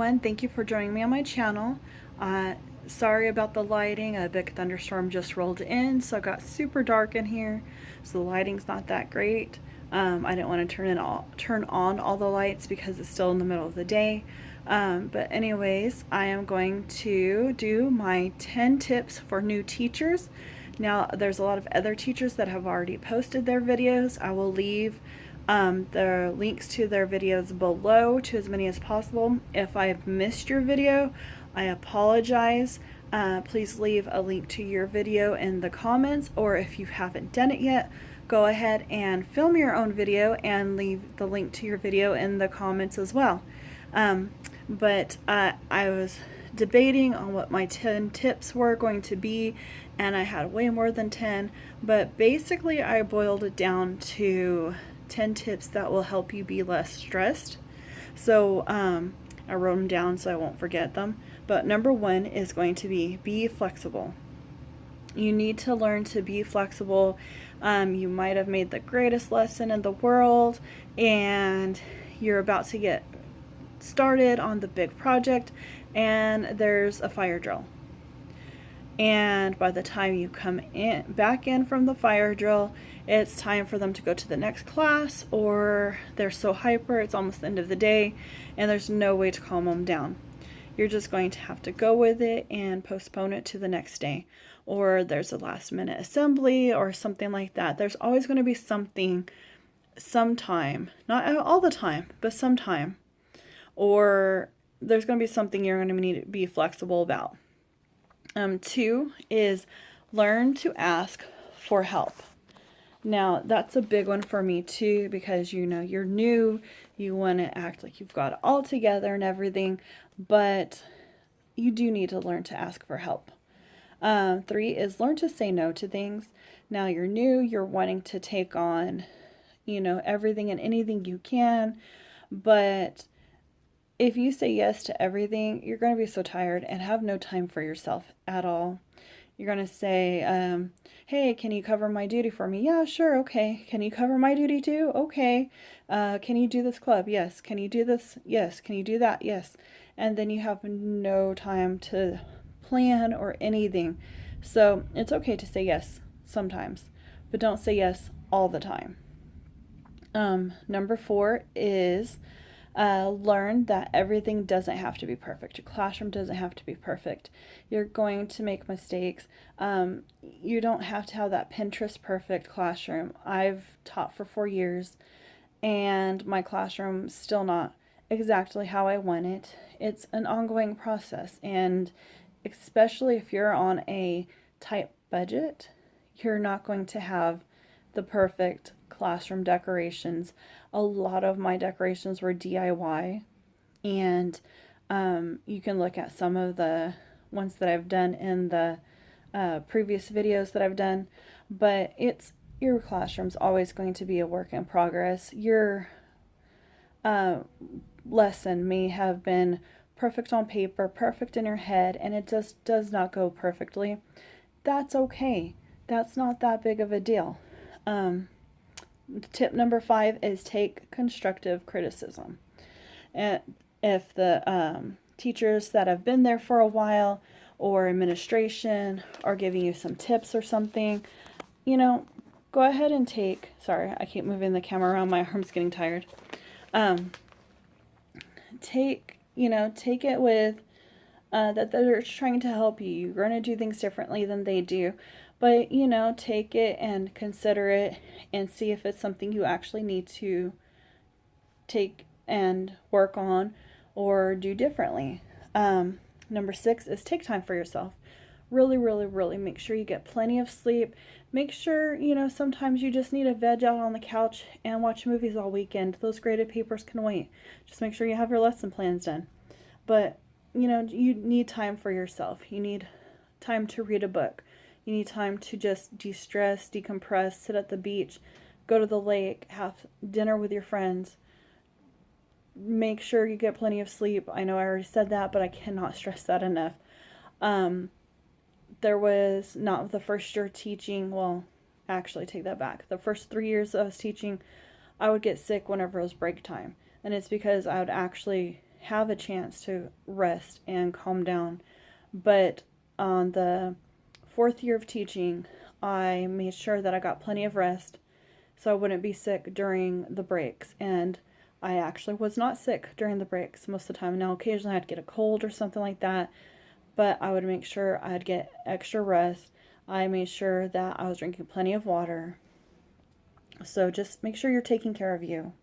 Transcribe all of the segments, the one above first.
everyone. Thank you for joining me on my channel. Sorry about the lighting. A big thunderstorm just rolled in, so it got super dark in here. So the lighting's not that great. I didn't want to turn on all the lights because it's still in the middle of the day. But anyways, I am going to do my 10 tips for new teachers. Now, there's a lot of other teachers that have already posted their videos. I will leave the links to their videos below to as many as possible. If I've missed your video, I apologize. Please leave a link to your video in the comments, or if you haven't done it yet, go ahead and film your own video and leave the link to your video in the comments as well. But I was debating on what my 10 tips were going to be, and I had way more than 10, but basically I boiled it down to 10 tips that will help you be less stressed. So I wrote them down so I won't forget them. But number 1 is going to be flexible. You need to learn to be flexible. You might have made the greatest lesson in the world and you're about to get started on the big project and there's a fire drill. And by the time you come back in from the fire drill, it's time for them to go to the next class, or they're so hyper it's almost the end of the day and there's no way to calm them down. You're just going to have to go with it and postpone it to the next day, or there's a last minute assembly or something like that. There's always going to be something sometime, not all the time, but sometime, or there's going to be something you're going to need to be flexible about. 2 is learn to ask for help. Now, that's a big one for me too, because you're new, you want to act like you've got it all together and everything, but you do need to learn to ask for help. 3 is learn to say no to things. Now, you're new, you're wanting to take on, everything and anything you can, but if you say yes to everything, you're going to be so tired and have no time for yourself at all. You're going to say, hey, can you cover my duty for me? Yeah, sure, okay. Can you cover my duty too? Okay. Can you do this club? Yes. Can you do this? Yes. Can you do that? Yes. And then you have no time to plan or anything. So it's okay to say yes sometimes, but don't say yes all the time. Number 4 is learn that everything doesn't have to be perfect. Your classroom doesn't have to be perfect. You're going to make mistakes. You don't have to have that Pinterest perfect classroom. I've taught for 4 years and my classroom's still not exactly how I want it. It's an ongoing process, and especially if you're on a tight budget, you're not going to have the perfect classroom decorations. A lot of my decorations were DIY, and you can look at some of the ones that I've done in the previous videos that I've done, but your classroom's always going to be a work in progress. Your lesson may have been perfect on paper, perfect in your head, and it just does not go perfectly. That's okay. That's not that big of a deal. Tip number 5 is take constructive criticism. And if the teachers that have been there for a while or administration are giving you some tips or something, go ahead and sorry, I keep moving the camera around, my arm's getting tired. Take it with that they're trying to help you. You're going to do things differently than they do. But, take it and consider it and see if it's something you actually need to take and work on or do differently. Number 6 is take time for yourself. Really, really, really make sure you get plenty of sleep. Make sure, sometimes you just need to veg out on the couch and watch movies all weekend. Those graded papers can wait. Just make sure you have your lesson plans done. But, you need time for yourself. You need time to read a book. You need time to just de-stress, decompress, sit at the beach, go to the lake, have dinner with your friends. Make sure you get plenty of sleep. I know I already said that, but I cannot stress that enough. There was not the first year teaching, well, actually take that back. The first 3 years I was teaching, I would get sick whenever it was break time. And it's because I would actually have a chance to rest and calm down. But on the 4th year of teaching, I made sure that I got plenty of rest so I wouldn't be sick during the breaks. And I actually was not sick during the breaks most of the time. Now, occasionally I'd get a cold or something like that, but I would make sure I'd get extra rest. I made sure that I was drinking plenty of water. So just make sure you're taking care of you.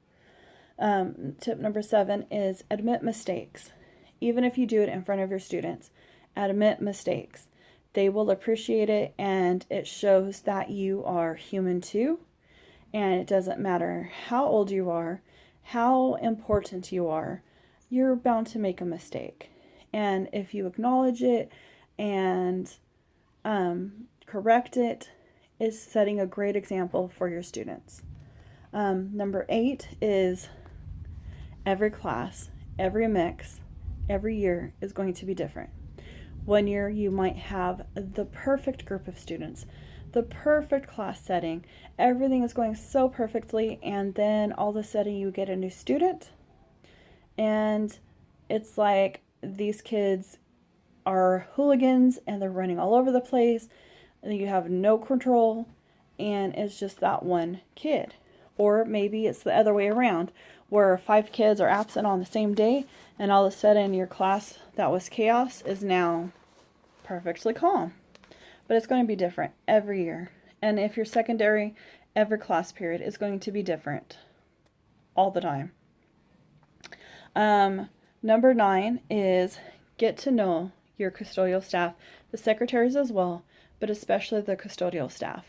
Tip number 7 is admit mistakes. Even if you do it in front of your students, admit mistakes. They will appreciate it, and it shows that you are human too. And it doesn't matter how old you are, how important you are, you're bound to make a mistake. And if you acknowledge it and correct it, is setting a great example for your students. Number 8 is every class, every mix, every year is going to be different. One year you might have the perfect group of students, the perfect class setting, everything is going so perfectly, and then all of a sudden you get a new student and it's like these kids are hooligans and they're running all over the place and you have no control, and it's just that one kid. Or maybe it's the other way around, where 5 kids are absent on the same day, and all of a sudden your class that was chaos is now perfectly calm. But it's going to be different every year. And if you're secondary, every class period is going to be different all the time. Number 9 is get to know your custodial staff, the secretaries as well, but especially the custodial staff.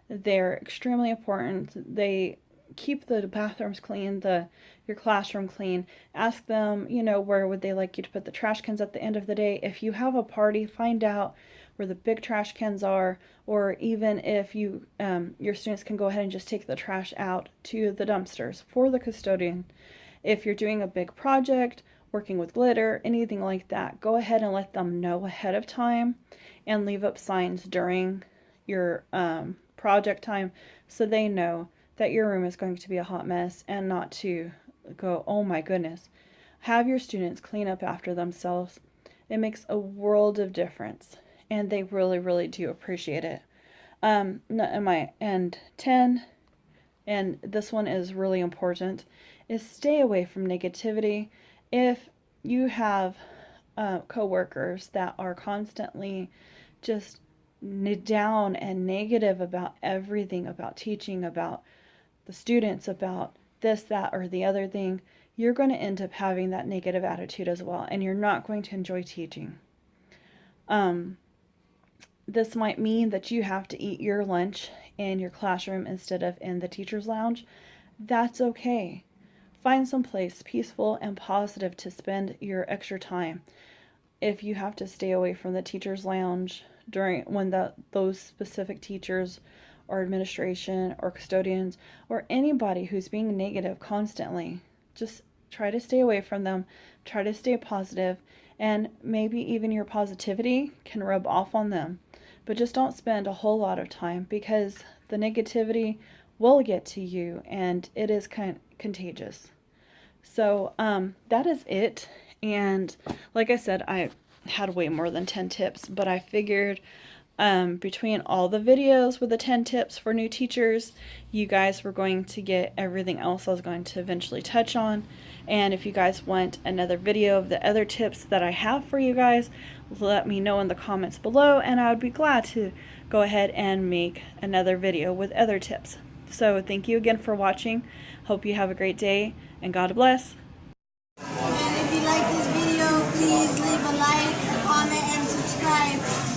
They're extremely important. They keep the bathrooms clean, your classroom clean. Ask them, where would they like you to put the trash cans at the end of the day. If you have a party, find out where the big trash cans are, or even if you your students can go ahead and just take the trash out to the dumpsters for the custodian. If you're doing a big project, working with glitter, anything like that, go ahead and let them know ahead of time and leave up signs during your project time so they know that your room is going to be a hot mess, and not to go, oh my goodness. Have your students clean up after themselves. It makes a world of difference, and they really, really do appreciate it. And 10, and this one is really important, is stay away from negativity. If you have coworkers that are constantly just down and negative about everything, about teaching, about the students, about this, that, or the other thing, you're going to end up having that negative attitude as well, and you're not going to enjoy teaching. This might mean that you have to eat your lunch in your classroom instead of in the teacher's lounge. That's okay. Find some place peaceful and positive to spend your extra time. If you have to stay away from the teacher's lounge when those specific teachers or administration or custodians or anybody who's being negative constantly, just try to stay away from them. Try to stay positive, and maybe even your positivity can rub off on them. But just don't spend a whole lot of time, because the negativity will get to you and it is kind of contagious. So that is it. And like I said, I had way more than 10 tips, but I figured between all the videos with the 10 tips for new teachers, you guys were going to get everything else I was going to eventually touch on. And if you guys want another video of the other tips that I have for you guys, let me know in the comments below, and I would be glad to go ahead and make another video with other tips. So thank you again for watching. Hope you have a great day, and God bless. And if you like this video, please leave a like, a comment, and subscribe.